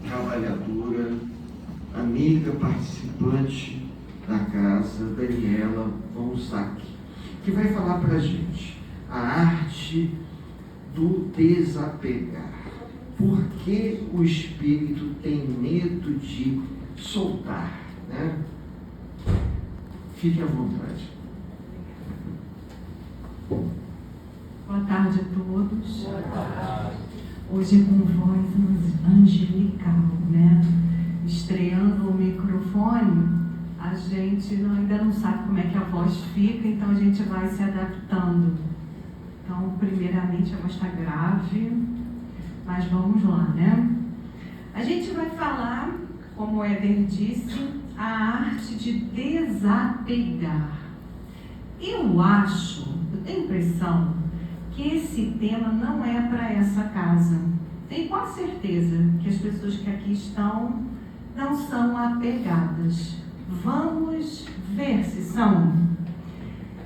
trabalhadora, amiga, participante da casa, Daniela Monsac, que vai falar para a gente a arte do desapegar. Por que o espírito tem medo de soltar, né? Fique à vontade. Boa tarde a todos. Boa tarde. Hoje com voz angelical, né? Estreando o microfone, a gente ainda não sabe como é que a voz fica, então a gente vai se adaptando. Então, primeiramente, a voz está grave, mas vamos lá, né? A gente vai falar, como o Éder disse, a arte de desapegar. Eu tenho a impressão que esse tema não é para essa casa. Tenho quase certeza que as pessoas que aqui estão não são apegadas. Vamos ver se são.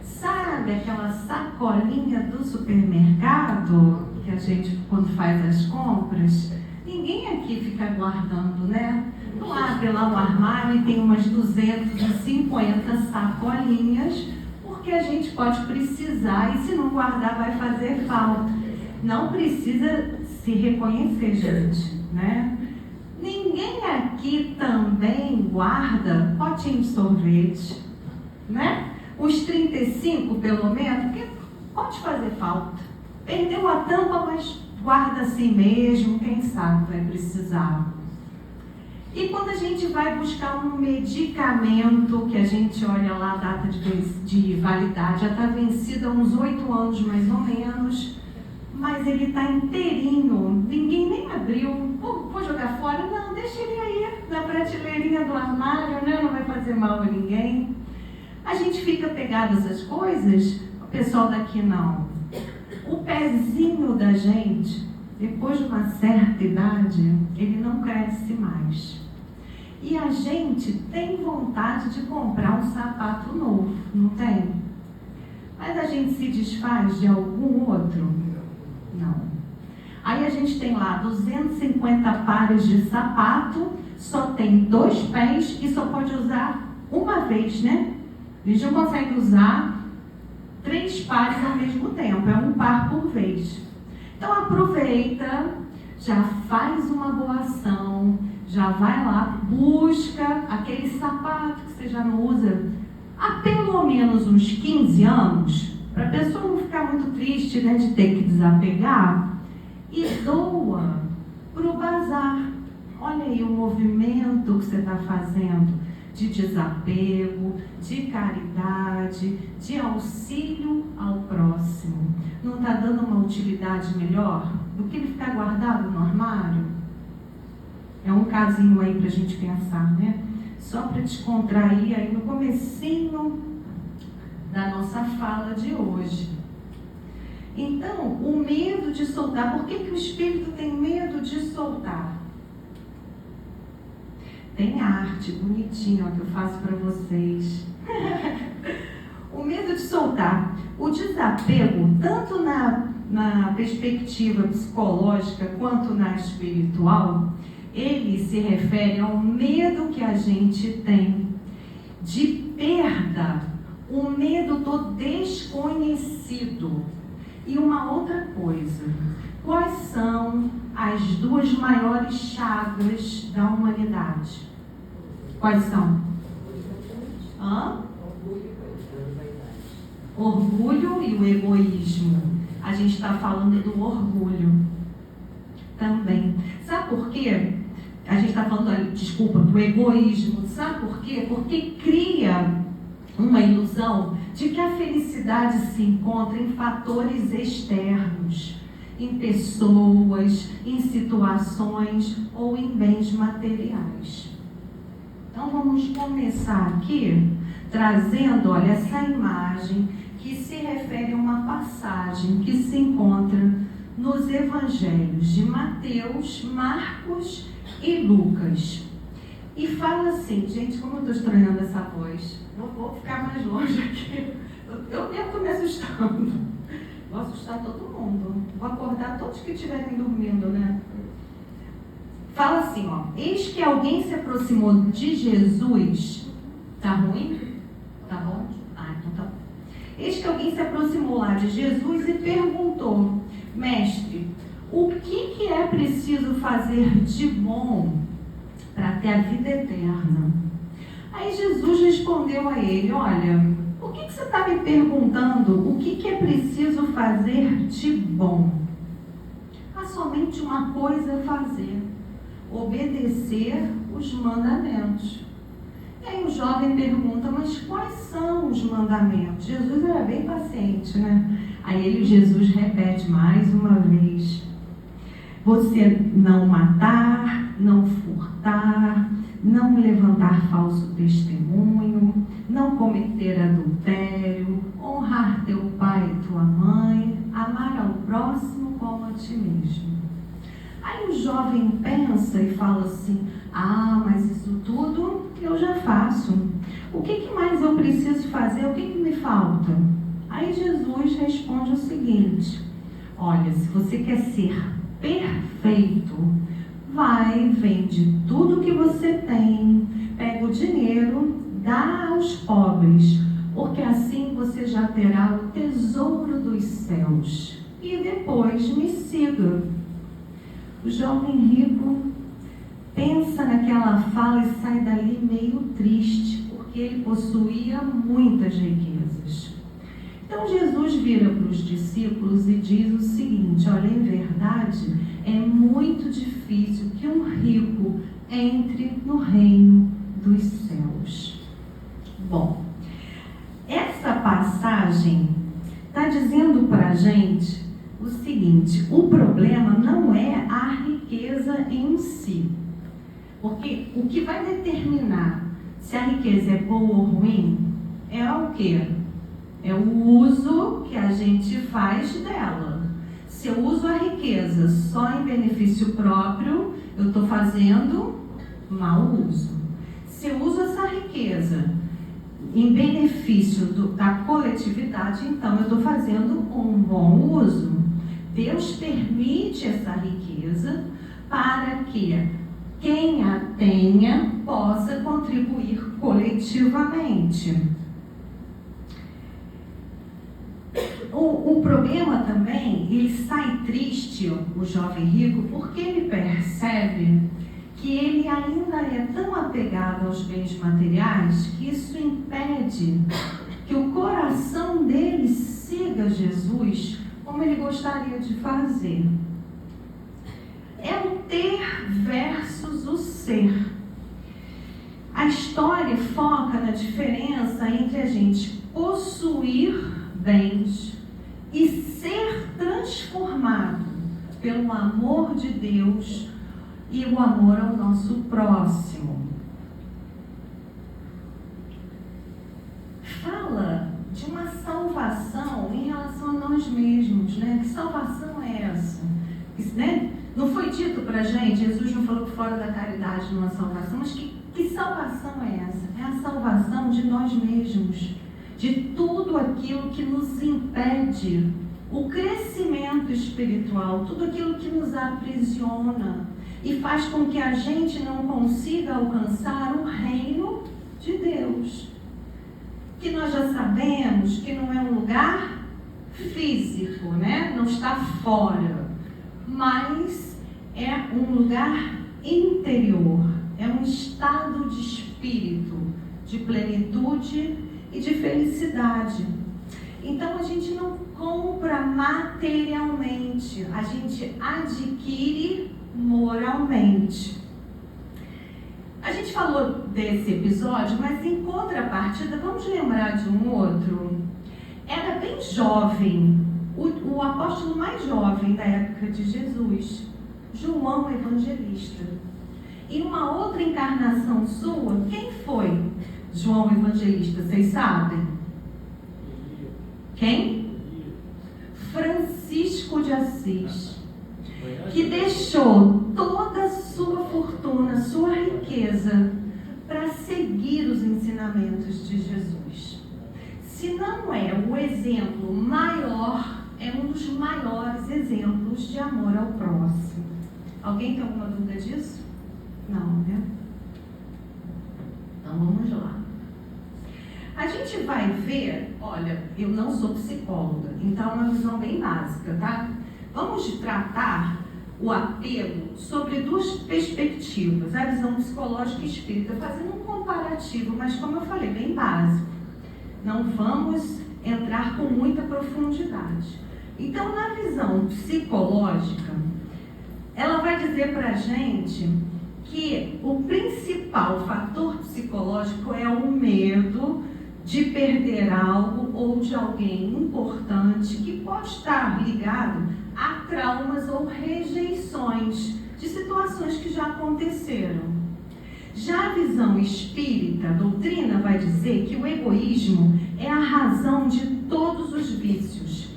Sabe aquela sacolinha do supermercado que a gente, quando faz as compras, ninguém aqui fica guardando, né? Não abre lá o armário e tem umas 250 sacolinhas, porque a gente pode precisar e se não guardar vai fazer falta. Não precisa se reconhecer, gente, né? Ninguém aqui também guarda potinho de sorvete, né? Os 35 pelo menos, porque pode fazer falta. Perdeu a tampa, mas guarda assim mesmo, quem sabe vai precisar. E quando a gente vai buscar um medicamento, que a gente olha lá a data de validade, já está vencida há uns 8 anos mais ou menos, mas ele está inteirinho, ninguém nem abriu. Vou jogar fora? Não, deixa ele aí na prateleirinha do armário, né? Não vai fazer mal a ninguém. A gente fica pegado a essas coisas, o pessoal daqui não. O pezinho da gente, depois de uma certa idade, ele não cresce mais. E a gente tem vontade de comprar um sapato novo, não tem? Mas a gente se desfaz de algum outro? Não. Aí a gente tem lá 250 pares de sapato, só tem 2 pés e só pode usar uma vez, né? A gente não consegue usar 3 pares ao mesmo tempo, é um par por vez. Então aproveita, já faz uma boa ação, já vai lá, busca aquele sapato que você já não usa há pelo menos uns 15 anos, para a pessoa não ficar muito triste, né, de ter que desapegar, e doa para o bazar. Olha aí o movimento que você está fazendo de desapego, de caridade, de auxílio ao próximo. Não está dando uma utilidade melhor do que ele ficar guardado no armário? É um casinho aí para a gente pensar, né? Só para descontrair aí no comecinho da nossa fala de hoje. Então, o medo de soltar. Por que o espírito tem medo de soltar? Tem arte bonitinha ó, que eu faço para vocês. O medo de soltar. O desapego, tanto na perspectiva psicológica quanto na espiritual, ele se refere ao medo que a gente tem de perda, o medo do desconhecido. E uma outra coisa, quais são as 2 maiores chagas da humanidade? Quais são? Orgulho e o egoísmo. A gente está falando do orgulho também. Sabe por quê? A gente está falando, do egoísmo. Sabe por quê? Porque cria uma ilusão de que a felicidade se encontra em fatores externos, em pessoas, em situações ou em bens materiais. Então vamos começar aqui trazendo, olha, essa imagem que se refere a uma passagem que se encontra nos evangelhos de Mateus, Marcos e Lucas. E fala assim, gente, como eu estou estranhando essa voz, vou ficar mais longe aqui. Eu estou me assustando. Vou assustar todo mundo. Vou acordar todos que estiverem dormindo, né? Fala assim, ó. Eis que alguém se aproximou de Jesus. Tá ruim? Tá bom? Ah, então tá bom. Eis que alguém se aproximou lá de Jesus e perguntou: Mestre, o que é preciso fazer de bom para ter a vida eterna? Aí Jesus respondeu a ele: olha, por que você está me perguntando o que é preciso fazer de bom? Há somente uma coisa a fazer: obedecer os mandamentos. E aí o jovem pergunta: mas quais são os mandamentos? Jesus era bem paciente, né? Aí Jesus repete mais uma vez: você não matar, não furtar, não levantar falso testemunho, não cometer adultério, honrar teu pai e tua mãe, amar ao próximo como a ti mesmo. Aí o jovem pensa e fala assim: ah, mas isso tudo eu já faço. O que mais eu preciso fazer? O que me falta? Aí Jesus responde o seguinte: olha, se você quer ser perfeito, vai, vende tudo que você tem, pega o dinheiro, dá aos pobres, porque assim você já terá o tesouro dos céus. E depois me siga. O jovem rico pensa naquela fala e sai dali meio triste, porque ele possuía muitas riquezas. Então Jesus vira para os discípulos e diz o seguinte: olha, em verdade, é muito difícil que um rico entre no reino dos céus. Bom, essa passagem está dizendo para a gente o seguinte: o problema não é a riqueza em si. Porque o que vai determinar se a riqueza é boa ou ruim é o quê? É o uso que a gente faz dela. Se eu uso a riqueza só em benefício próprio, eu estou fazendo mau uso. Se eu uso essa riqueza em benefício da coletividade, então eu estou fazendo um bom uso. Deus permite essa riqueza para que quem a tenha possa contribuir coletivamente. O problema também, ele sai triste, o jovem rico, porque ele percebe que ele ainda é tão apegado aos bens materiais que isso impede que o coração dele siga Jesus como ele gostaria de fazer. É o ter versus o ser. A história foca na diferença entre a gente possuir bens e ser transformado pelo amor de Deus e o amor ao nosso próximo. Fala de uma salvação em relação a nós mesmos, né? Que salvação é essa? Isso, né? Não foi dito pra gente, Jesus não falou que fora da caridade não há salvação, mas que salvação é essa? É a salvação de nós mesmos, de tudo aquilo que nos impede o crescimento espiritual, tudo aquilo que nos aprisiona e faz com que a gente não consiga alcançar o reino de Deus. Que nós já sabemos que não é um lugar físico, né? Não está fora, mas é um lugar interior, é um estado de espírito, de plenitude e de felicidade. Então a gente não compra materialmente, a gente adquire moralmente. A gente falou desse episódio, mas em contrapartida, vamos lembrar de um outro. Era bem jovem, o apóstolo mais jovem da época de Jesus, João Evangelista. Em uma outra encarnação sua, quem foi João Evangelista? Vocês sabem? Quem? Francisco de Assis, que deixou toda a sua fortuna, sua riqueza, para seguir os ensinamentos de Jesus. Se não é o exemplo maior, é um dos maiores exemplos de amor ao próximo. Alguém tem alguma dúvida disso? vai ver, olha, eu não sou psicóloga, então é uma visão bem básica, tá? Vamos tratar o apego sobre duas perspectivas, a visão psicológica e espírita, fazendo um comparativo, mas como eu falei, bem básico. Não vamos entrar com muita profundidade. Então, na visão psicológica, ela vai dizer para a gente que o principal fator psicológico é o medo de perder algo ou de alguém importante, que pode estar ligado a traumas ou rejeições de situações que já aconteceram. Já a visão espírita, a doutrina vai dizer que o egoísmo é a razão de todos os vícios.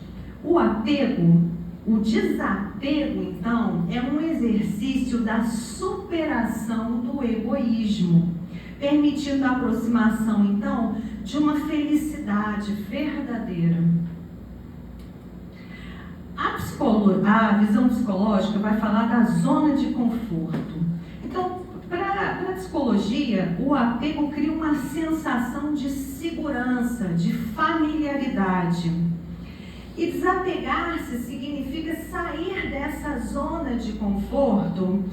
O apego, o desapego, então, é um exercício da superação do egoísmo, permitindo a aproximação, então, de uma felicidade verdadeira. A visão psicológica vai falar da zona de conforto. Então, para a psicologia, o apego cria uma sensação de segurança, de familiaridade. E desapegar-se significa sair dessa zona de conforto,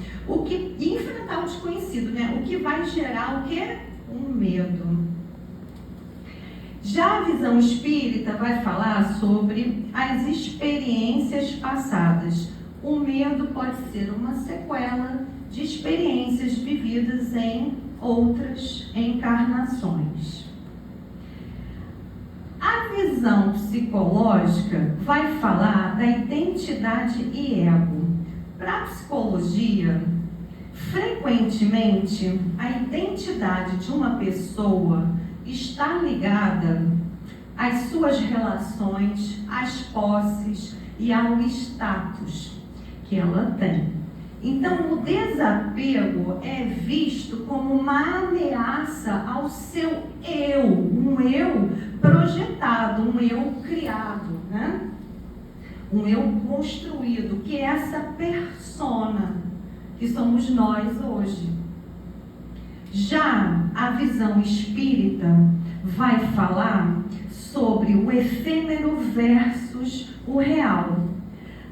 e enfrentar o desconhecido, né? O que vai gerar o quê? Um medo. Já a visão espírita vai falar sobre as experiências passadas. O medo pode ser uma sequela de experiências vividas em outras encarnações. A visão psicológica vai falar da identidade e ego. Para a psicologia, frequentemente, a identidade de uma pessoa está ligada às suas relações, às posses e ao status que ela tem. Então, o desapego é visto como uma ameaça ao seu eu, um eu projetado, um eu criado, né? Um eu construído, que é essa persona que somos nós hoje. Já a visão espírita vai falar sobre o efêmero versus o real.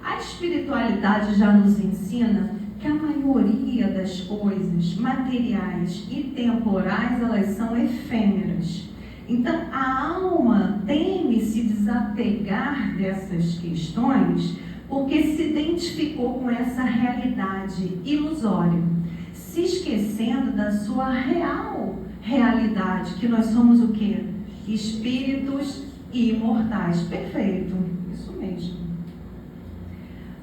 A espiritualidade já nos ensina que a maioria das coisas materiais e temporais, elas são efêmeras. Então, a alma teme se desapegar dessas questões porque se identificou com essa realidade ilusória, se esquecendo da sua real realidade, que nós somos o quê? Espíritos imortais. Perfeito, isso mesmo.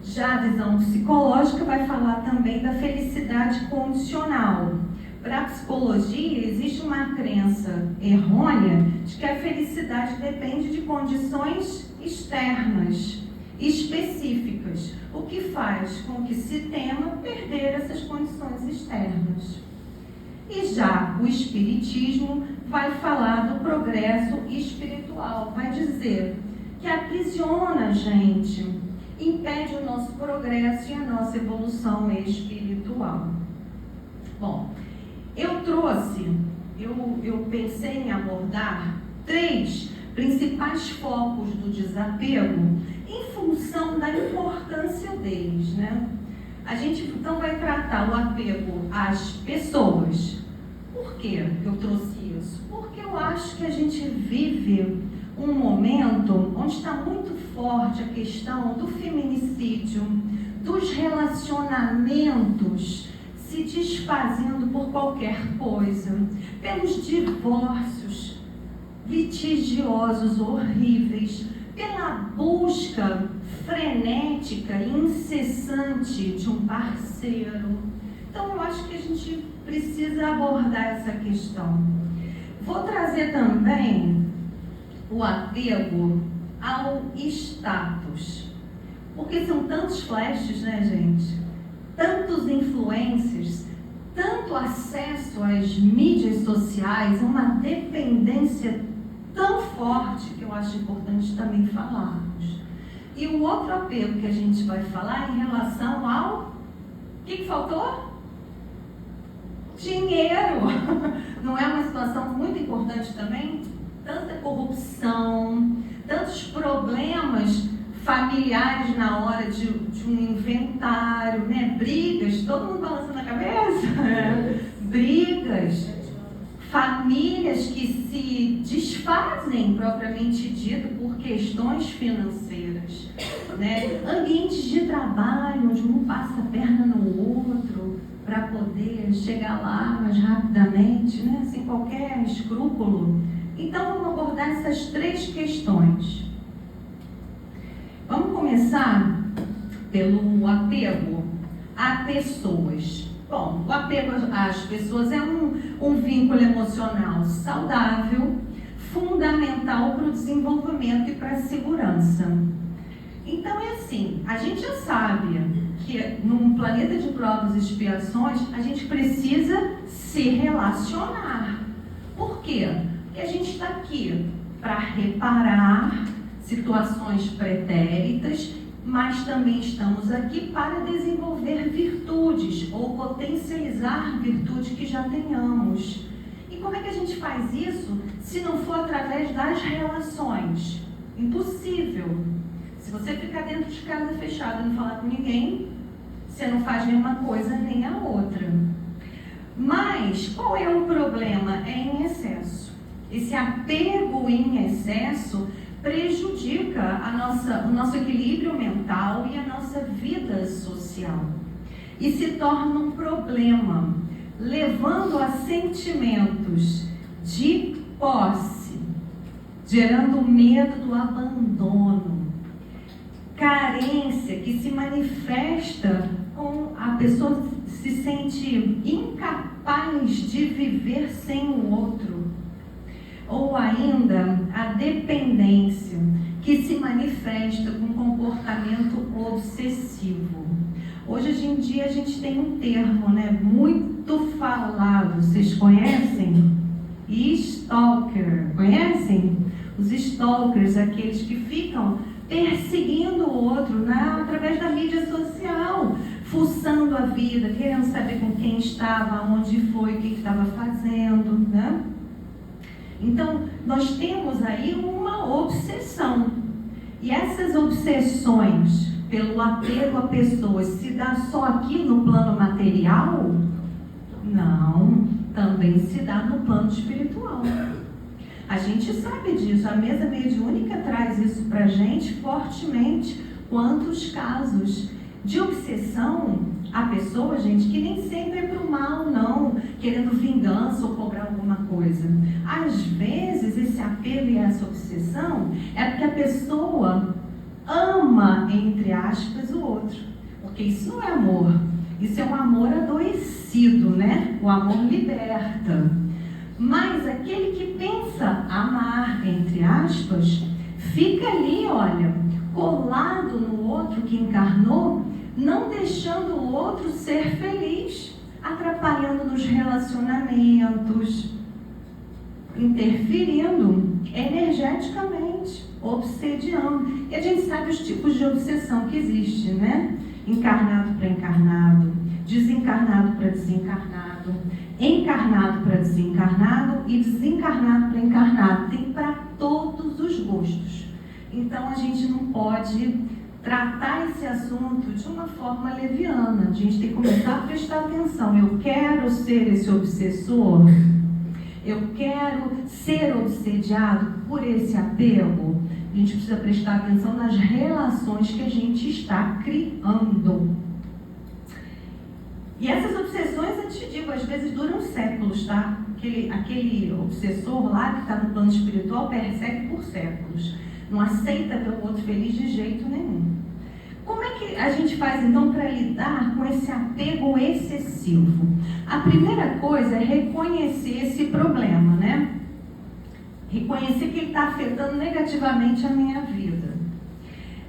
Já a visão psicológica vai falar também da felicidade condicional. Para a psicologia, existe uma crença errônea de que a felicidade depende de condições externas, específicas, o que faz com que se tema perder essas condições externas. E já o espiritismo vai falar do progresso espiritual, vai dizer que aprisiona a gente, impede o nosso progresso e a nossa evolução espiritual. Bom, eu pensei em abordar 3 principais focos do desapego em função da importância deles, né? A gente então vai tratar o apego às pessoas. Por que eu trouxe isso? Porque eu acho que a gente vive um momento onde está muito forte a questão do feminicídio, dos relacionamentos se desfazendo por qualquer coisa, pelos divórcios litigiosos horríveis, pela busca frenética e incessante de um parceiro. Então eu acho que a gente precisa abordar essa questão. Vou trazer também o apego ao status, porque são tantos flashes, né, gente? Tantos influencers, tanto acesso às mídias sociais, uma dependência tão forte que eu acho importante também falarmos. E o outro apego que a gente vai falar em relação ao... O que faltou? Dinheiro! Não é uma situação muito importante também? tanta corrupção, tantos problemas familiares na hora de um inventário, né? Brigas, todo mundo balançando a cabeça, brigas, famílias que se desfazem, propriamente dito, por questões financeiras, né? Ambientes de trabalho onde um passa a perna no outro para poder chegar lá mais rapidamente, né? Sem qualquer escrúpulo. Então, vamos abordar essas 3 questões. Vamos começar pelo apego a pessoas. Bom, o apego às pessoas é um vínculo emocional saudável, fundamental para o desenvolvimento e para a segurança. Então é assim, a gente já sabe que num planeta de provas e expiações, a gente precisa se relacionar. Por quê? Porque a gente está aqui para reparar situações pretéritas, mas também estamos aqui para desenvolver virtudes ou potencializar virtudes que já tenhamos. E como é que a gente faz isso se não for através das relações? Impossível. Se você ficar dentro de casa fechada e não falar com ninguém, você não faz nenhuma coisa nem a outra. Mas qual é o problema? É em excesso. Esse apego em excesso prejudica o nosso equilíbrio mental e a nossa vida social. E se torna um problema, levando a sentimentos de posse, gerando medo do abandono, carência que se manifesta com a pessoa se sente incapaz de viver sem o outro. Ou ainda a dependência, que se manifesta com comportamento obsessivo. Hoje em dia a gente tem um termo, né, muito falado, vocês conhecem? Stalker, conhecem? Os stalkers, aqueles que ficam perseguindo o outro através da mídia social, fuçando a vida, querendo saber com quem estava, onde foi, o que estava fazendo, né? Então, nós temos aí uma obsessão. E essas obsessões pelo apego a pessoas se dá só aqui no plano material? Não, também se dá no plano espiritual. A gente sabe disso, a mesa mediúnica traz isso pra gente fortemente. Quantos casos de obsessão a pessoa, gente, que nem sempre é pro mal, não, querendo vingança ou cobrar alguma coisa. Às vezes, esse apego e essa obsessão é porque a pessoa ama, entre aspas, o outro. Porque isso não é amor, isso é um amor adoecido, né? O amor liberta. Mas aquele que pensa amar, entre aspas, fica ali, olha, colado no outro que encarnou, não deixando o outro ser feliz, atrapalhando nos relacionamentos, interferindo energeticamente, obsediando. E a gente sabe os tipos de obsessão que existem, né? Encarnado para encarnado, desencarnado para desencarnado, encarnado para desencarnado e desencarnado para encarnado. Tem para todos os gostos. Então a gente não pode tratar esse assunto de uma forma leviana. A gente tem que começar a prestar atenção. Eu quero ser esse obsessor? Eu quero ser obsediado por esse apego? A gente precisa prestar atenção nas relações que a gente está criando. E essas obsessões, eu te digo, às vezes duram séculos, tá? Aquele obsessor lá que está no plano espiritual persegue por séculos. Não aceita ver o outro feliz de jeito nenhum. Como é que a gente faz então para lidar com esse apego excessivo? A primeira coisa é reconhecer esse problema, né? Reconhecer que ele está afetando negativamente a minha vida.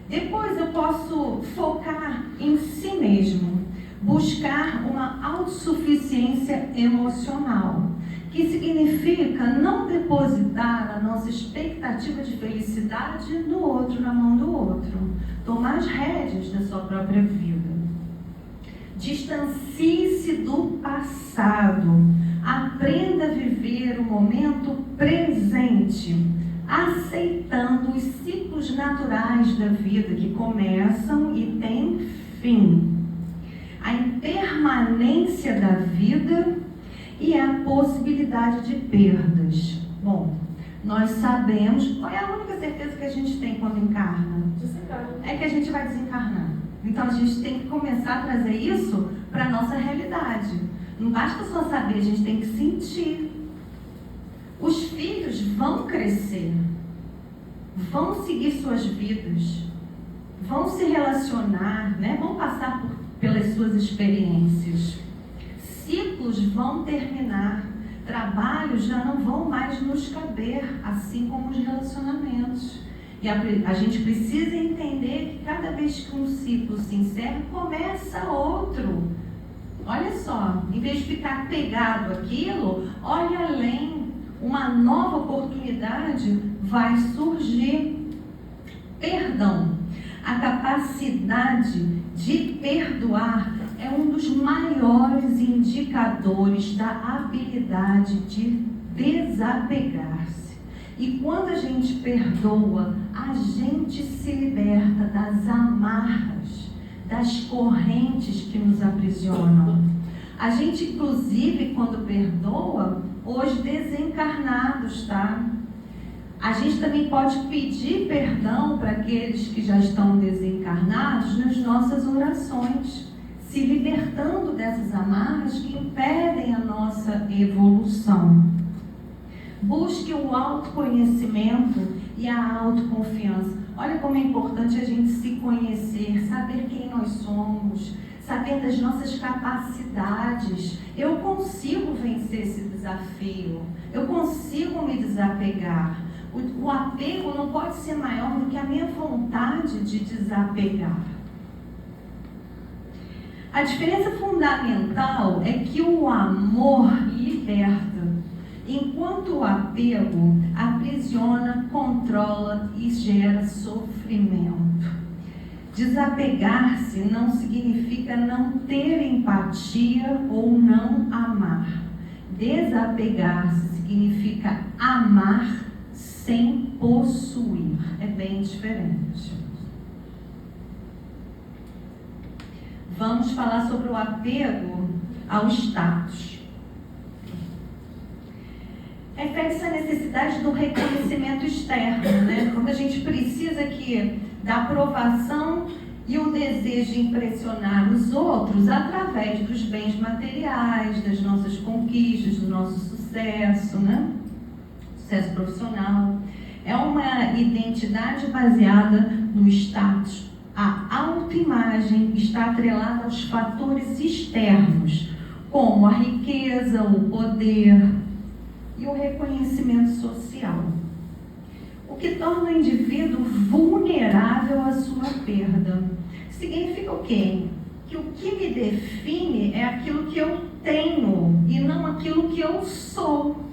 Depois eu posso focar em si mesmo, buscar uma autossuficiência emocional, que significa não depositar a nossa expectativa de felicidade no outro, na mão do outro. Tomar as rédeas da sua própria vida. Distancie-se do passado. Aprenda a viver o momento presente. simplesmente aceitando os ciclos naturais da vida que começam e têm fim, a impermanência da vida e a possibilidade de perdas. Bom, nós sabemos, qual é a única certeza que a gente tem quando encarna? É que a gente vai desencarnar. Então a gente tem que começar a trazer isso para a nossa realidade. Não basta só saber, a gente tem que sentir. Os filhos vão crescer, vão seguir suas vidas, vão se relacionar, né? Vão passar pelas suas experiências. Ciclos vão terminar, trabalhos já não vão mais nos caber, assim como os relacionamentos. E a gente precisa entender que cada vez que um ciclo se encerra, começa outro. Olha só, em vez de ficar pegado àquilo, olha além. Uma nova oportunidade vai surgir. Perdão. A capacidade de perdoar é um dos maiores indicadores da habilidade de desapegar-se. E quando a gente perdoa, a gente se liberta das amarras, das correntes que nos aprisionam. A gente, inclusive, quando perdoa, hoje desencarnados, tá? A gente também pode pedir perdão para aqueles que já estão desencarnados nas nossas orações, se libertando dessas amarras que impedem a nossa evolução. Busque o autoconhecimento e a autoconfiança. Olha como é importante a gente se conhecer, saber quem nós somos, saber das nossas capacidades. Eu consigo vencer esse desafio, eu consigo me desapegar. O apego não pode ser maior do que a minha vontade de desapegar. A diferença fundamental é que o amor liberta, enquanto o apego aprisiona, controla e gera sofrimento. Desapegar-se não significa não ter empatia ou não amar. Desapegar-se significa amar sem possuir. É bem diferente. Vamos falar sobre o apego ao status. Refere-se à necessidade do reconhecimento externo, né? Quando a gente precisa da aprovação e o desejo de impressionar os outros através dos bens materiais, das nossas conquistas, do nosso sucesso, né? Sucesso profissional. É uma identidade baseada no status. A autoimagem está atrelada aos fatores externos, como a riqueza, o poder e o reconhecimento social. O que torna o indivíduo vulnerável à sua perda. Significa o quê? Que o que me define é aquilo que eu tenho e não aquilo que eu sou.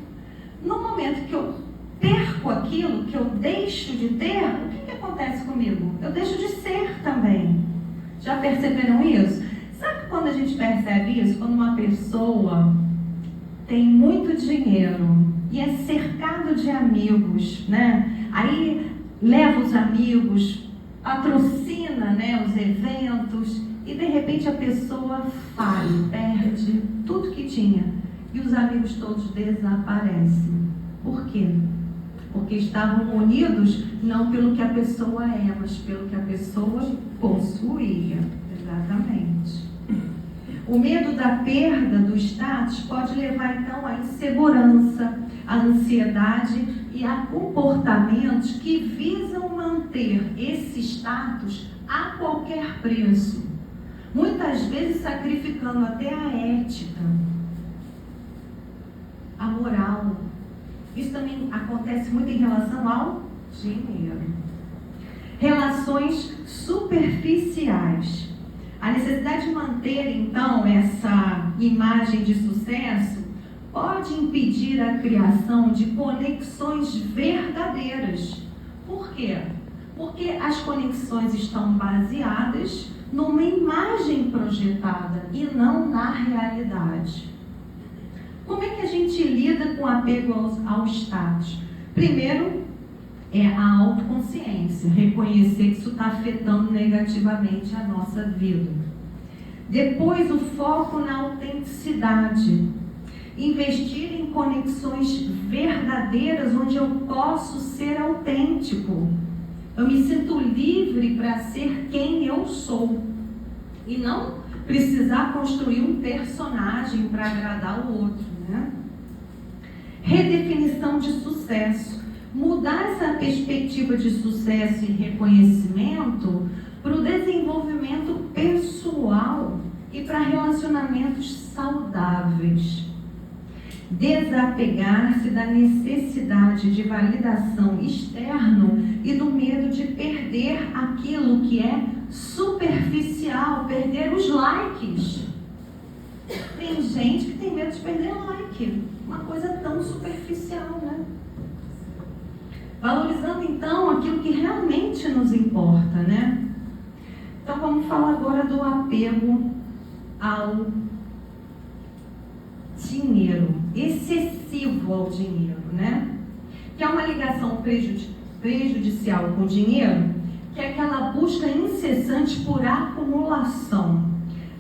No momento que eu perco aquilo, que eu deixo de ter, o que acontece comigo? Eu deixo de ser também. Já perceberam isso? Sabe quando a gente percebe isso? Quando uma pessoa tem muito dinheiro e é cercado de amigos, né? Aí leva os amigos, patrocina, né, os eventos e de repente a pessoa falha, perde tudo que tinha e os amigos todos desaparecem. Por quê? Porque estavam unidos não pelo que a pessoa é, mas pelo que a pessoa possuía. Exatamente. O medo da perda do status pode levar então à insegurança, à ansiedade e a comportamentos que visam manter esse status a qualquer preço. Muitas vezes sacrificando até a ética, a moral. Isso também acontece muito em relação ao dinheiro. Relações superficiais. A necessidade de manter, então, essa imagem de sucesso pode impedir a criação de conexões verdadeiras. Por quê? Porque as conexões estão baseadas numa imagem projetada e não na realidade. Como é que a gente lida com apego ao status? Primeiro é a autoconsciência, reconhecer que isso está afetando negativamente a nossa vida. Depois, o foco na autenticidade. Investir em conexões verdadeiras onde eu posso ser autêntico. Eu me sinto livre para ser quem eu sou. E não precisar construir um personagem para agradar o outro, né? Redefinição de sucesso. Mudar essa perspectiva de sucesso e reconhecimento para o desenvolvimento pessoal e para relacionamentos saudáveis. Desapegar-se da necessidade de validação externa e do medo de perder aquilo que é superficial, perder os likes. Tem gente que tem medo de perder like, uma coisa tão superficial, né? Valorizando então aquilo que realmente nos importa, né? Então vamos falar agora do apego ao dinheiro, excessivo ao dinheiro, né? Que é uma ligação prejudicial com o dinheiro, que é aquela busca incessante por acumulação,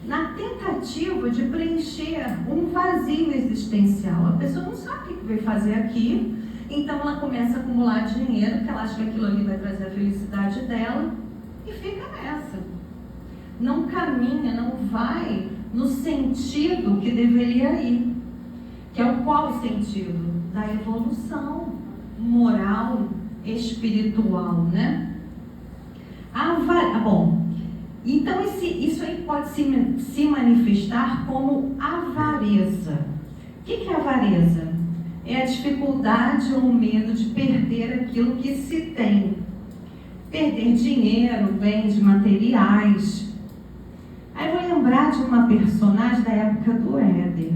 na tentativa de preencher um vazio existencial. A pessoa não sabe o que vai fazer aqui, então ela começa a acumular dinheiro, porque ela acha que aquilo ali vai trazer a felicidade dela, e fica nessa. Não caminha, não vai no sentido que deveria ir. Que é o qual sentido? Da evolução moral, espiritual, né? Bom, então isso aí pode se manifestar como avareza. O que é avareza? É a dificuldade ou o medo de perder aquilo que se tem. Perder dinheiro, bens materiais. Aí eu vou lembrar de uma personagem da época do Éder.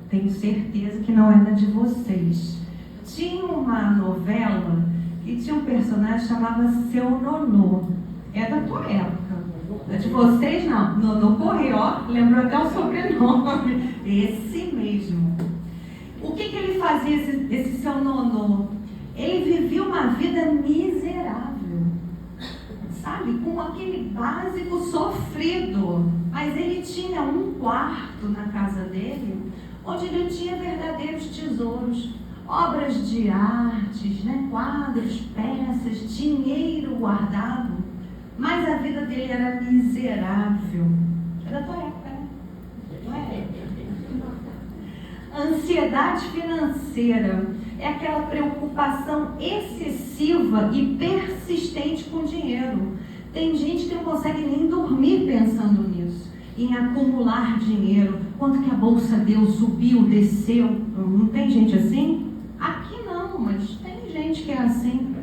Tenho certeza que não é da de vocês. Tinha uma novela que tinha um personagem que chamava Seu Nonô. É da tua época. A de vocês não. Nonô Correia, ó. Lembrou até o sobrenome. Esse mesmo. O que ele fazia, esse Seu Nonô? Ele vivia uma vida miserável. Sabe? Com aquele básico sofrido. Mas ele tinha um quarto na casa dele, onde ele tinha verdadeiros tesouros, obras de artes, né? Quadros, peças, dinheiro guardado, mas a vida dele era miserável. É da tua época, né? Não é? Ansiedade financeira é aquela preocupação excessiva e persistente com o dinheiro. Tem gente que não consegue nem dormir pensando nisso, em acumular dinheiro. Quanto que a bolsa deu, subiu, desceu. Não tem gente assim? Aqui não, mas tem gente que é assim.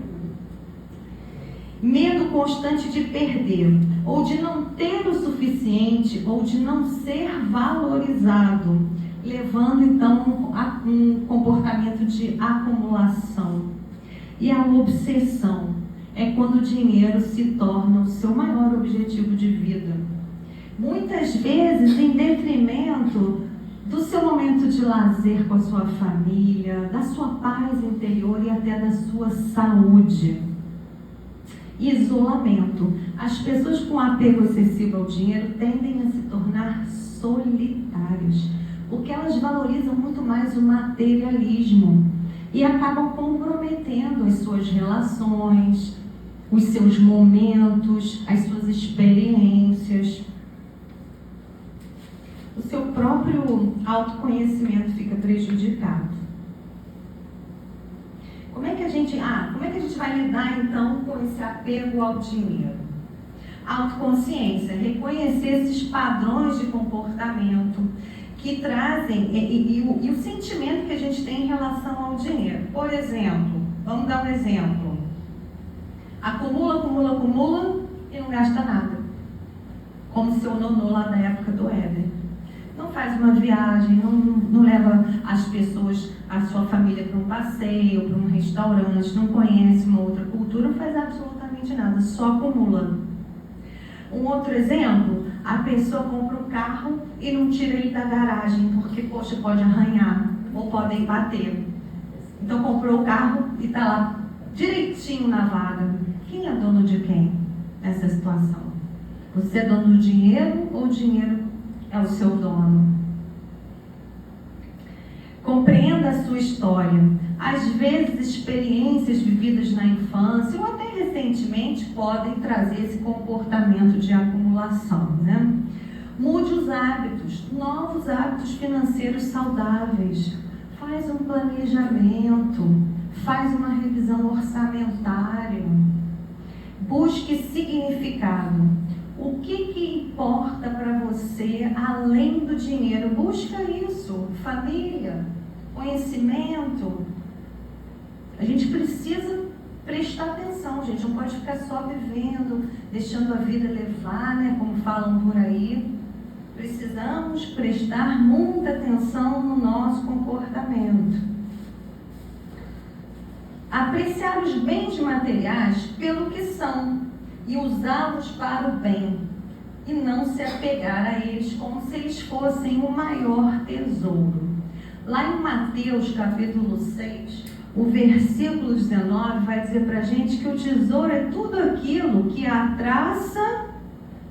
Medo constante de perder, ou de não ter o suficiente, ou de não ser valorizado, levando então a um comportamento de acumulação. E a obsessão é quando o dinheiro se torna o seu maior objetivo de vida. Muitas vezes em detrimento do seu momento de lazer com a sua família, da sua paz interior e até da sua saúde. Isolamento. As pessoas com apego excessivo ao dinheiro tendem a se tornar solitárias, porque elas valorizam muito mais o materialismo e acabam comprometendo as suas relações, os seus momentos, as suas experiências. O seu próprio autoconhecimento fica prejudicado. Como é que a gente vai lidar então com esse apego ao dinheiro? Autoconsciência, reconhecer esses padrões de comportamento que trazem e o sentimento que a gente tem em relação ao dinheiro. Por exemplo, vamos dar um exemplo. Acumula e não gasta nada. Como seu nonô lá da época do Éder. Não faz uma viagem, não leva as pessoas, a sua família para um passeio, para um restaurante, não conhece uma outra cultura, não faz absolutamente nada, só acumula. Um outro exemplo, a pessoa compra um carro e não tira ele da garagem, porque, poxa, pode arranhar ou podem bater. Então comprou o carro e está lá direitinho na vaga. Quem é dono de quem nessa situação? Você é dono do dinheiro ou o dinheiro é o seu dono? Compreenda a sua história. Às vezes, experiências vividas na infância ou até recentemente podem trazer esse comportamento de acumulação, né? Mude os hábitos, novos hábitos financeiros saudáveis. Faz um planejamento, faz uma revisão orçamentária. Busque significado. O que importa para você além do dinheiro? Busca isso. Família, conhecimento. A gente precisa prestar atenção, gente. Não pode ficar só vivendo, deixando a vida levar, né? Como falam por aí. Precisamos prestar muita atenção no nosso comportamento. Apreciar os bens materiais pelo que são e usá-los para o bem, e não se apegar a eles como se eles fossem o maior tesouro. Lá em Mateus capítulo 6, o versículo 19 vai dizer para a gente que o tesouro é tudo aquilo que a traça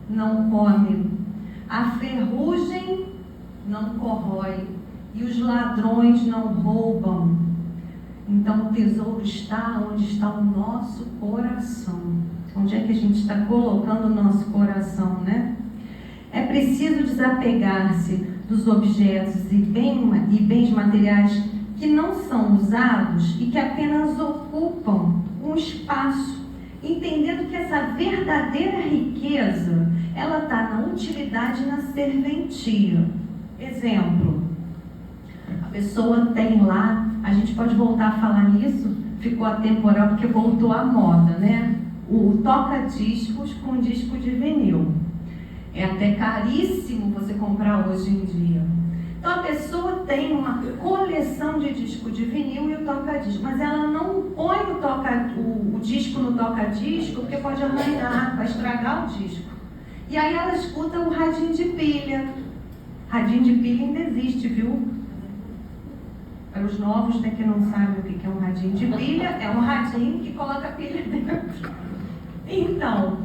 não come, a ferrugem não corrói e os ladrões não roubam. Então o tesouro está onde está o nosso coração. Onde é que a gente está colocando o nosso coração, né? É preciso desapegar-se dos objetos e bens materiais que não são usados e que apenas ocupam um espaço, entendendo que essa verdadeira riqueza, ela está na utilidade e na serventia. Exemplo, a pessoa tem lá, a gente pode voltar a falar nisso, ficou atemporal porque voltou à moda, né? O toca-discos com disco de vinil. É até caríssimo você comprar hoje em dia. Então a pessoa tem uma coleção de disco de vinil e o toca-disco, mas ela não põe o disco no toca-disco porque pode arranhar, vai estragar o disco. E aí ela escuta o radinho de pilha. Radinho de pilha ainda existe, viu? Para os novos, né, que não sabem o que é um radinho de pilha, é um radinho que coloca a pilha dentro. Então,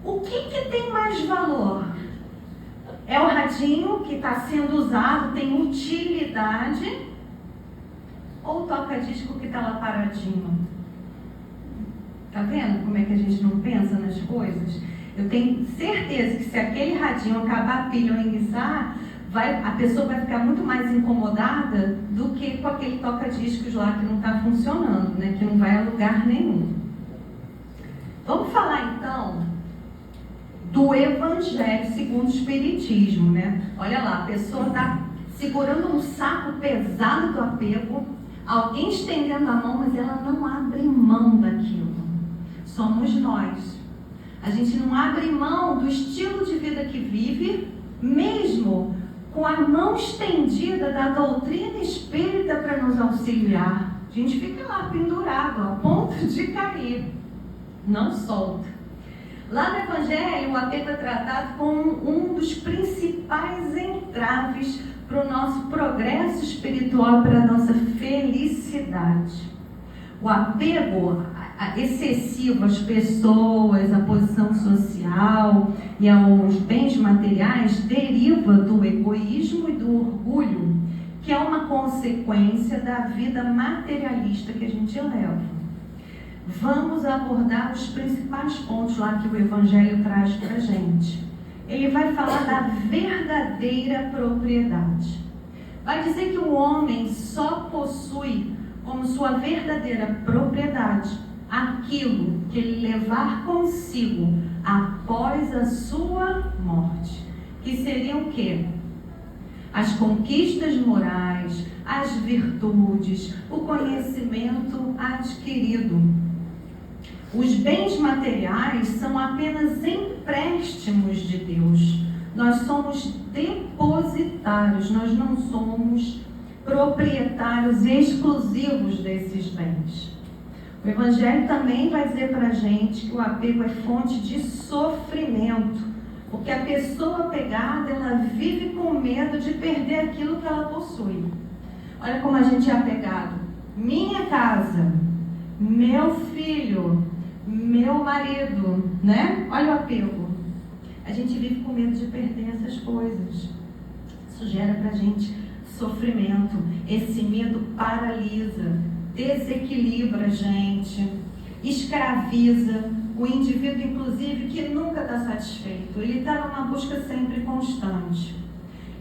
o que tem mais valor? É o radinho que está sendo usado, tem utilidade, ou o toca-disco que está lá paradinho? Tá vendo como é que a gente não pensa nas coisas? Eu tenho certeza que se aquele radinho acabar a pilha ou enguiçar, a pessoa vai ficar muito mais incomodada do que com aquele toca-discos lá que não está funcionando, né? Que não vai a lugar nenhum. Vamos falar então do Evangelho segundo o Espiritismo, né? Olha lá, a pessoa está segurando um saco pesado do apego, alguém estendendo a mão, mas ela não abre mão daquilo. Somos nós. A gente não abre mão do estilo de vida que vive, mesmo com a mão estendida da doutrina espírita para nos auxiliar. A gente fica lá pendurado, a ponto de cair. Não solta. Lá no Evangelho, o apego é tratado como um dos principais entraves para o nosso progresso espiritual, para a nossa felicidade. O apego excessivo às pessoas, à posição social e aos bens materiais deriva do egoísmo e do orgulho, que é uma consequência da vida materialista que a gente leva. Vamos abordar os principais pontos lá que o Evangelho traz para a gente. Ele vai falar da verdadeira propriedade. Vai dizer que o homem só possui como sua verdadeira propriedade aquilo que ele levar consigo após a sua morte. Que seriam o quê? As conquistas morais, as virtudes, o conhecimento adquirido. Os bens materiais são apenas empréstimos de Deus. Nós somos depositários, nós não somos proprietários exclusivos desses bens. O Evangelho também vai dizer para a gente que o apego é fonte de sofrimento, porque a pessoa apegada, ela vive com medo de perder aquilo que ela possui. Olha como a gente é apegado. minha casa, meu filho, meu marido, né? Olha o apego. A gente vive com medo de perder essas coisas. Isso gera pra gente sofrimento. Esse medo paralisa, desequilibra a gente, escraviza o indivíduo, inclusive, que nunca está satisfeito. Ele está numa busca sempre constante.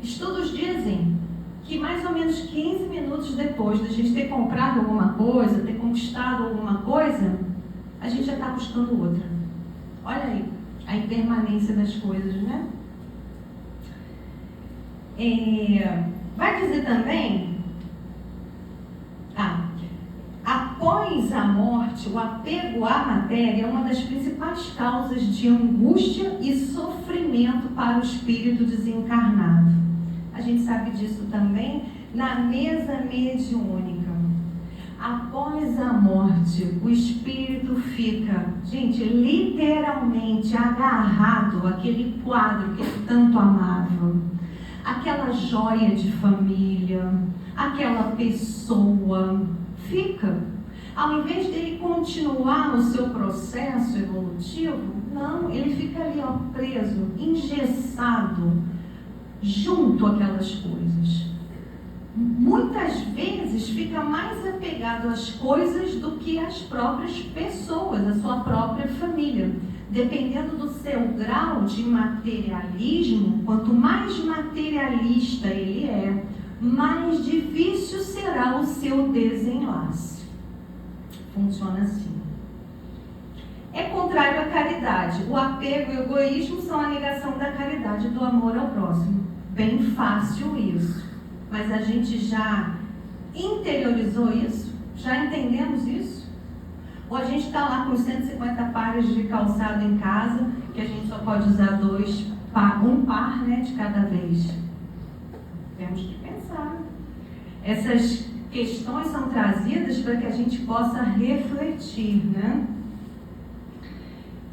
Estudos dizem que mais ou menos 15 minutos depois da gente ter comprado alguma coisa, ter conquistado alguma coisa, a gente já está buscando outra. Olha aí, a impermanência das coisas, né? Vai dizer também, após a morte, o apego à matéria é uma das principais causas de angústia e sofrimento para o espírito desencarnado. A gente sabe disso também na mesa mediúnica. Após a morte, o espírito fica, gente, literalmente agarrado àquele quadro que ele tanto amava, aquela joia de família, aquela pessoa, fica. Ao invés dele continuar no seu processo evolutivo, não, ele fica ali, ó, preso, engessado, junto àquelas coisas. Muitas vezes fica mais apegado às coisas do que às próprias pessoas, à sua própria família. Dependendo do seu grau de materialismo, quanto mais materialista ele é, mais difícil será o seu desenlace. Funciona assim. É contrário à caridade. O apego e o egoísmo são a negação da caridade, do amor ao próximo. Bem fácil isso. Mas a gente já interiorizou isso? Já entendemos isso? Ou a gente está lá com 150 pares de calçado em casa, que a gente só pode usar um par, né, de cada vez? Temos que pensar. Essas questões são trazidas para que a gente possa refletir, né?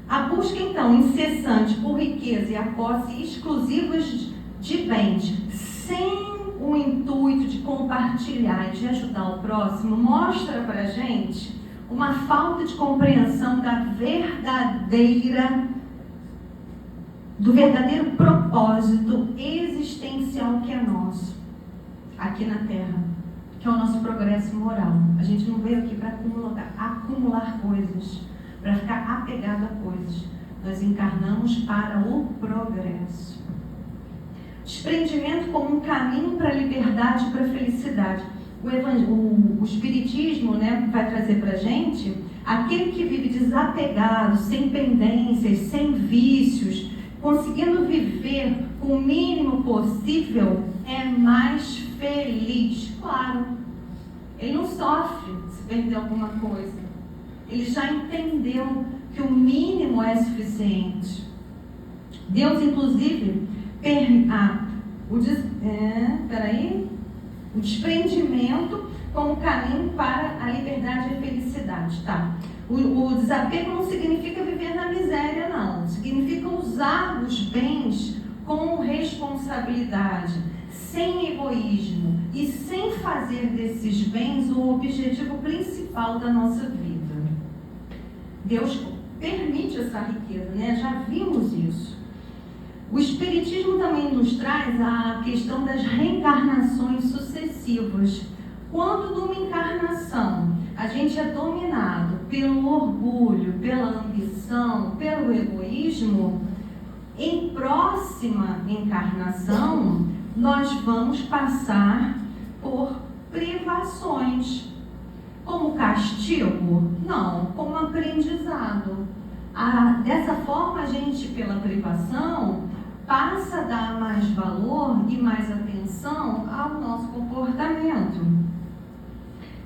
A busca, então, incessante por riqueza e a posse exclusivas de bens, sem o intuito de compartilhar e de ajudar o próximo, mostra para a gente uma falta de compreensão do verdadeiro propósito existencial que é nosso aqui na Terra, que é o nosso progresso moral. A gente não veio aqui para acumular coisas, para ficar apegado a coisas. Nós encarnamos para o progresso. Desprendimento como um caminho para a liberdade e para a felicidade. O Espiritismo, né, vai trazer para a gente aquele que vive desapegado, sem pendências, sem vícios, conseguindo viver o mínimo possível, é mais feliz. Claro, ele não sofre se perder alguma coisa. Ele já entendeu que o mínimo é suficiente. Deus, inclusive, o desprendimento como caminho para a liberdade e a felicidade, tá? O desapego não significa viver na miséria, não. Significa usar os bens com responsabilidade, sem egoísmo e sem fazer desses bens o objetivo principal da nossa vida. Deus permite essa riqueza, né? Já vimos isso. O Espiritismo também nos traz a questão das reencarnações sucessivas. Quando numa encarnação a gente é dominado pelo orgulho, pela ambição, pelo egoísmo, em próxima encarnação nós vamos passar por privações. Como castigo? Não, como aprendizado. Dessa forma, a gente, pela privação, passa a dar mais valor e mais atenção ao nosso comportamento.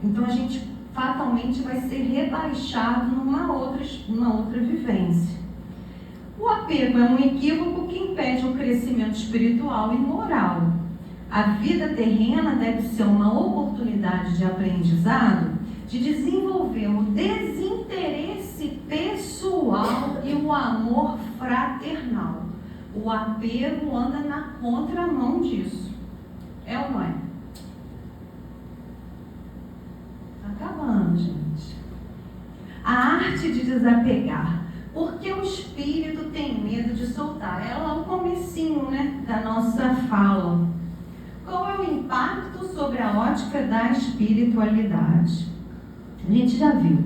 Então, a gente fatalmente vai ser rebaixado numa outra vivência. O apego é um equívoco que impede o crescimento espiritual e moral. A vida terrena deve ser uma oportunidade de aprendizado, de desenvolver o desinteresse pessoal e o amor fraternal. O apego anda na contramão disso. É ou não é? a arte de desapegar. Porque o espírito tem medo de soltar. É lá o comecinho, né, da nossa fala. Qual é o impacto sobre a ótica da espiritualidade? A gente já viu.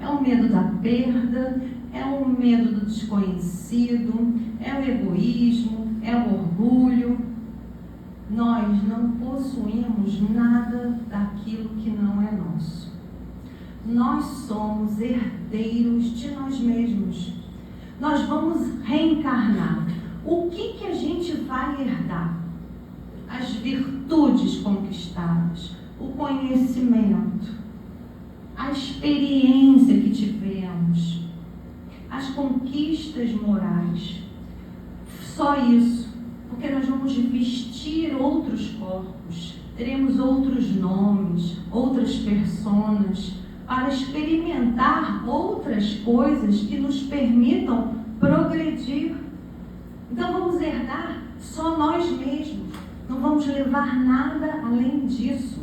É o medo da perda, é o medo do desconhecido, é o egoísmo, é o orgulho. Nós não possuímos nada daquilo que não é nosso. Nós somos herdeiros de nós mesmos. Nós vamos reencarnar. O que a gente vai herdar? As virtudes conquistadas, o conhecimento, a experiência que tivemos, as conquistas morais. Só isso, porque nós vamos vestir outros corpos, teremos outros nomes, outras personas, para experimentar outras coisas que nos permitam progredir. Então vamos herdar só nós mesmos, não vamos levar nada além disso.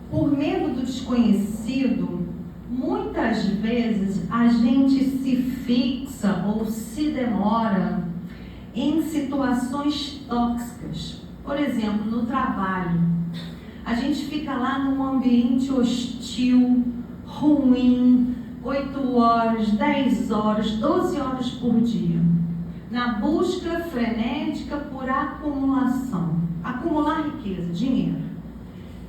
Por medo do desconhecido, muitas vezes a gente se fixa ou se demora em situações tóxicas. Por exemplo, no trabalho, a gente fica lá num ambiente hostil, ruim, 8 horas, 10 horas, 12 horas por dia, na busca frenética por acumulação, acumular riqueza, dinheiro.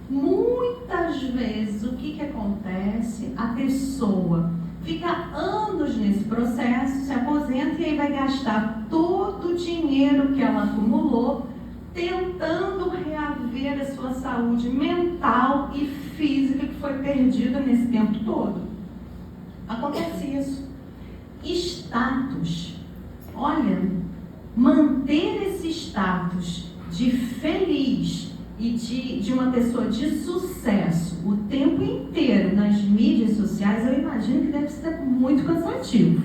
Muitas vezes o que acontece? A pessoa fica anos nesse processo, se aposenta e aí vai gastar todo o dinheiro que ela acumulou tentando reaver a sua saúde mental e física que foi perdida nesse tempo todo. Acontece isso. Status. Olha, manter esse status de feliz e de uma pessoa de sucesso o tempo inteiro nas mídias sociais, eu imagino que deve ser muito cansativo.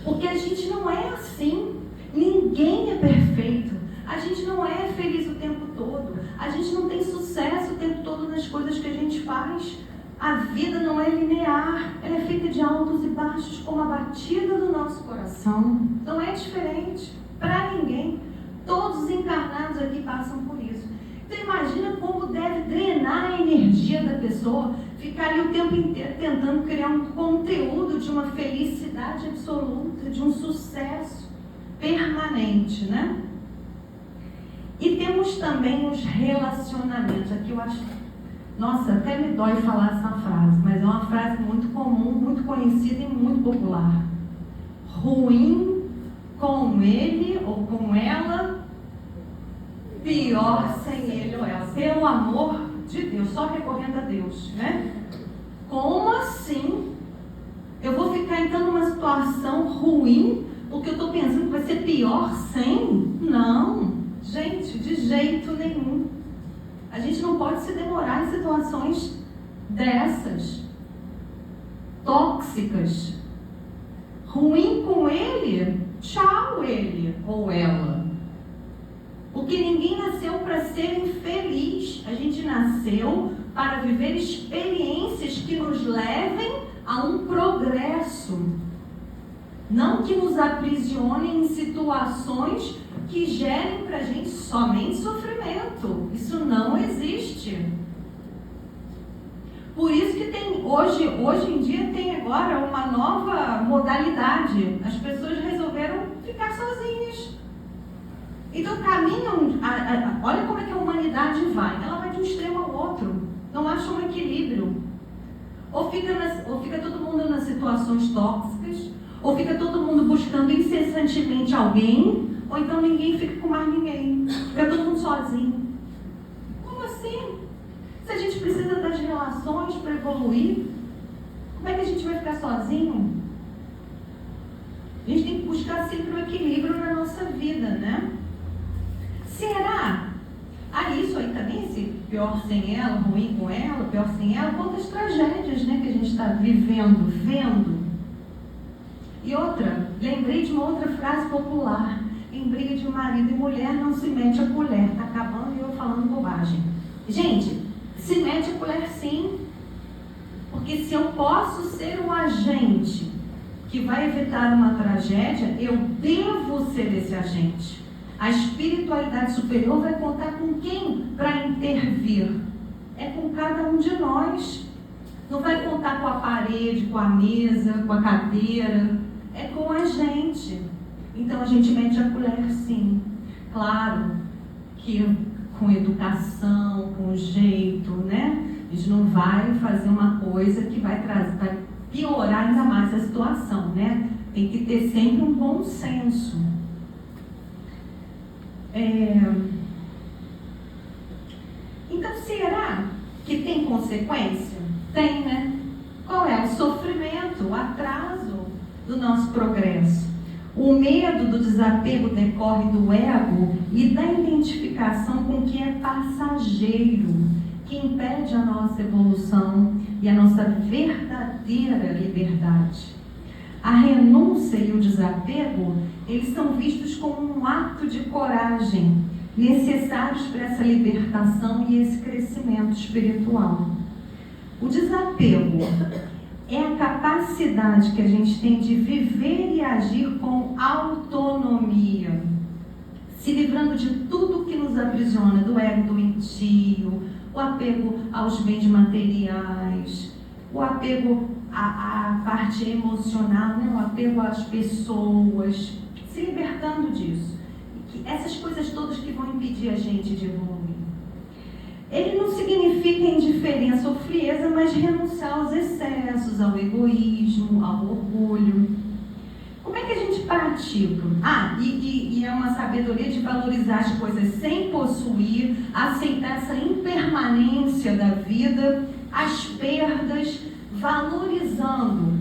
Porque a gente não é assim. Ninguém é perfeito. A gente não é feliz o tempo todo. A gente não tem sucesso o tempo todo nas coisas que a gente faz. A vida não é linear. Ela é feita de altos e baixos, como a batida do nosso coração. Não é diferente para ninguém. Todos os encarnados aqui passam por isso. Então imagina como deve drenar a energia da pessoa, ficar ali o tempo inteiro tentando criar um conteúdo de uma felicidade absoluta, de um sucesso permanente, né? E temos também os relacionamentos. Aqui eu acho, nossa, até me dói falar essa frase, mas é uma frase muito comum, muito conhecida e muito popular. Ruim com ele ou com ela, pior sem ele ou ela. Pelo amor de Deus, só recorrendo a Deus, né? Como assim? Eu vou ficar então numa situação ruim porque eu estou pensando que vai ser pior sem? Não, gente, de jeito nenhum. A gente não pode se demorar em situações dessas, tóxicas. Ruim com ele, tchau ele ou ela. Porque ninguém nasceu para ser infeliz. A gente nasceu para viver experiências que nos levem a um progresso. Não que nos aprisionem em situações que gerem para a gente somente sofrimento. Isso não existe. Por isso que tem hoje em dia tem agora uma nova modalidade. As pessoas resolveram ficar sozinhas. Então caminham, olha como é que a humanidade vai. Ela vai de um extremo ao outro. Não acha um equilíbrio. Ou fica todo mundo nas situações tóxicas, ou fica todo mundo buscando incessantemente alguém, ou então ninguém fica com mais ninguém. Fica todo mundo sozinho. Como assim? Se a gente precisa das relações para evoluir, como é que a gente vai ficar sozinho? A gente tem que buscar sempre um equilíbrio na nossa vida, né? Será? Isso aí também, esse pior sem ela, ruim com ela, pior sem ela, quantas tragédias, né, que a gente está vivendo, vendo. E outra, lembrei de uma outra frase popular. Em briga de marido e mulher não se mete a colher. Está acabando e eu falando bobagem. Gente, se mete a colher sim. que vai evitar uma tragédia, eu devo ser esse agente. A espiritualidade superior vai contar com quem para intervir? É com cada um de nós. Não vai contar com a parede, com a mesa, com a cadeira. É com a gente. Então a gente mete a colher, sim. Claro que com educação, com jeito, né? A gente não vai fazer uma coisa que vai piorar ainda mais a situação, né? Tem que ter sempre um bom senso. Então, será que tem consequência? Tem, né? Qual é? O sofrimento, o atraso do nosso progresso. O medo do desapego decorre do ego e da identificação com o que é passageiro, que impede a nossa evolução e a nossa verdadeira liberdade. A renúncia e o desapego, eles são vistos como um ato de coragem, necessários para essa libertação e esse crescimento espiritual. O desapego é a capacidade que a gente tem de viver e agir com autonomia, se livrando de tudo que nos aprisiona, do ego doentio, o apego aos bens materiais, o apego à parte emocional, né? O apego às pessoas, se libertando disso. Essas coisas todas que vão impedir a gente de evoluir. Ele não significa indiferença ou frieza, mas renunciar aos excessos, ao egoísmo, ao orgulho. Como é que a gente pratica? E é uma sabedoria de valorizar as coisas sem possuir, aceitar essa impermanência da vida, as perdas, valorizando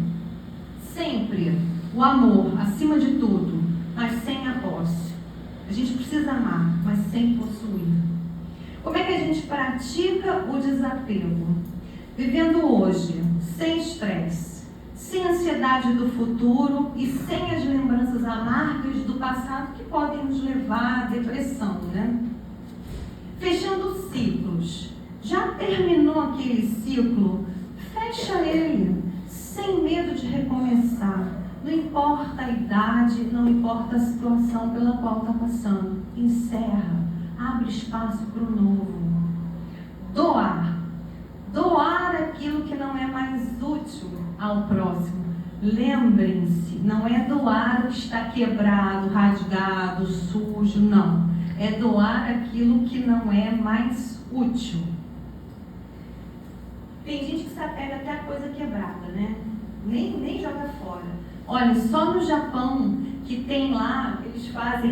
sempre o amor, acima de tudo, mas sem a posse. A gente precisa amar, mas sem possuir. Como é que a gente pratica o desapego? Vivendo hoje, sem estresse, sem ansiedade do futuro e sem as lembranças amargas do passado que podem nos levar à depressão, né? Fechando ciclos. Já terminou aquele ciclo? Fecha ele, sem medo de recomeçar. Não importa a idade, não importa a situação pela qual está passando. Encerra. Abre espaço para o novo. Doar. Doar aquilo que não é mais útil ao próximo. Lembrem-se, não é doar o que está quebrado, rasgado, sujo, não. É doar aquilo que não é mais útil. Tem gente que se apega até a coisa quebrada, né? Nem joga fora. Olha, só no Japão que tem lá,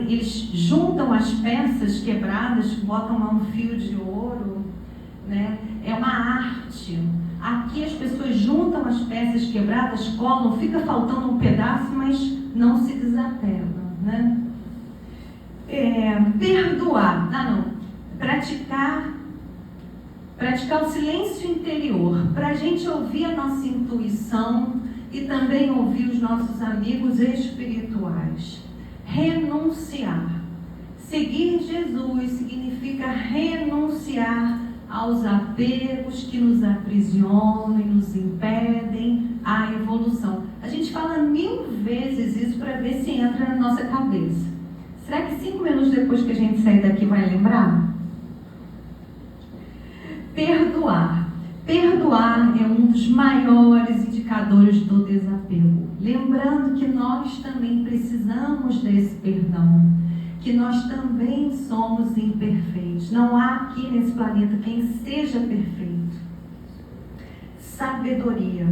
eles juntam as peças quebradas, botam lá um fio de ouro, né? É uma arte. Aqui as pessoas juntam as peças quebradas, colam, fica faltando um pedaço, mas não se desapegam, né? Perdoar, praticar o silêncio interior, para a gente ouvir a nossa intuição e também ouvir os nossos amigos espirituais. Renunciar. Seguir Jesus significa renunciar aos apegos que nos aprisionam e nos impedem a evolução. A gente fala 1000 vezes isso para ver se entra na nossa cabeça. Será que 5 minutos depois que a gente sair daqui vai lembrar? Perdoar. Perdoar é um dos maiores indicadores do desapego. Lembrando que nós também precisamos desse perdão, que nós também somos imperfeitos. Não há aqui nesse planeta quem seja perfeito. Sabedoria.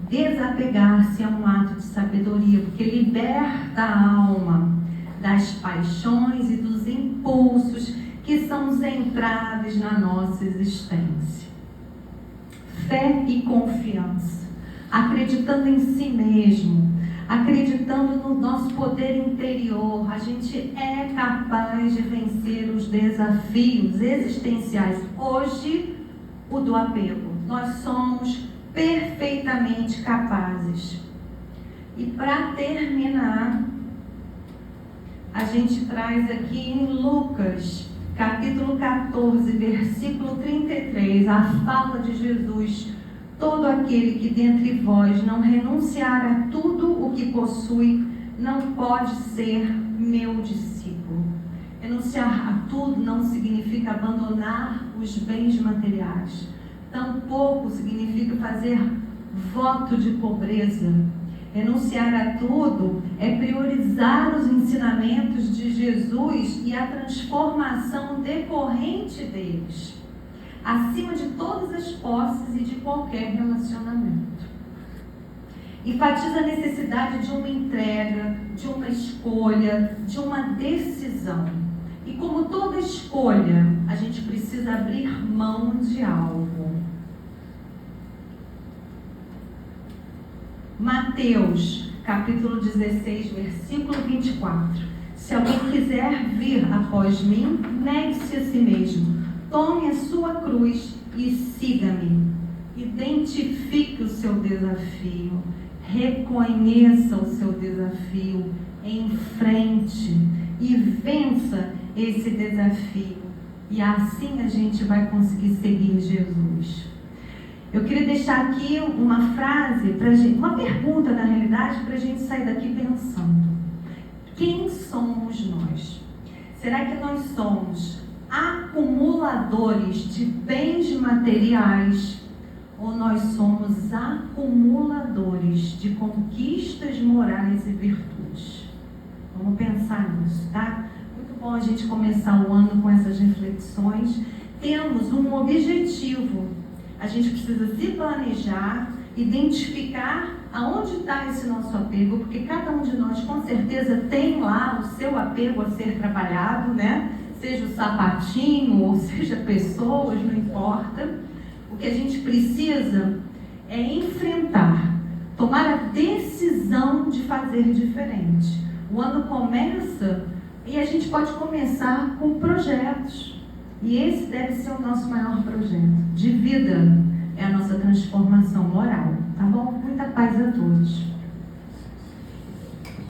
Desapegar-se é um ato de sabedoria, porque liberta a alma das paixões e dos impulsos que são os entraves na nossa existência. Fé e confiança, acreditando em si mesmo, acreditando no nosso poder interior, a gente é capaz de vencer os desafios existenciais. Hoje, o do apego, nós somos perfeitamente capazes. E para terminar, a gente traz aqui em Lucas, capítulo 14, versículo 33, a fala de Jesus Todo aquele que dentre vós não renunciar a tudo o que possui, não pode ser meu discípulo. Renunciar a tudo não significa abandonar os bens materiais. Tampouco significa fazer voto de pobreza. Renunciar a tudo é priorizar os ensinamentos de Jesus e a transformação decorrente deles, acima de todas as posses e de qualquer relacionamento. Enfatiza a necessidade de uma entrega, de uma escolha, de uma decisão. E como toda escolha, a gente precisa abrir mão de algo. Mateus, capítulo 16, versículo 24. Se alguém quiser vir após mim, negue-se a si mesmo. Tome a sua cruz e siga-me. Identifique o seu desafio. Reconheça o seu desafio. Enfrente e vença esse desafio. E assim a gente vai conseguir seguir Jesus. Eu queria deixar aqui uma frase, uma pergunta na realidade, para a gente sair daqui pensando. Quem somos nós? Será que nós somos acumuladores de bens materiais ou nós somos acumuladores de conquistas morais e virtudes? Vamos pensar nisso, tá? Muito bom a gente começar o ano com essas reflexões. Temos um objetivo. A gente precisa se planejar, identificar aonde está esse nosso apego, porque cada um de nós com certeza tem lá o seu apego a ser trabalhado, né? Seja o sapatinho, ou seja pessoas, não importa. O que a gente precisa é enfrentar, tomar a decisão de fazer diferente. O ano começa e a gente pode começar com projetos. E esse deve ser o nosso maior projeto de vida, é a nossa transformação moral, tá bom? Muita paz a todos.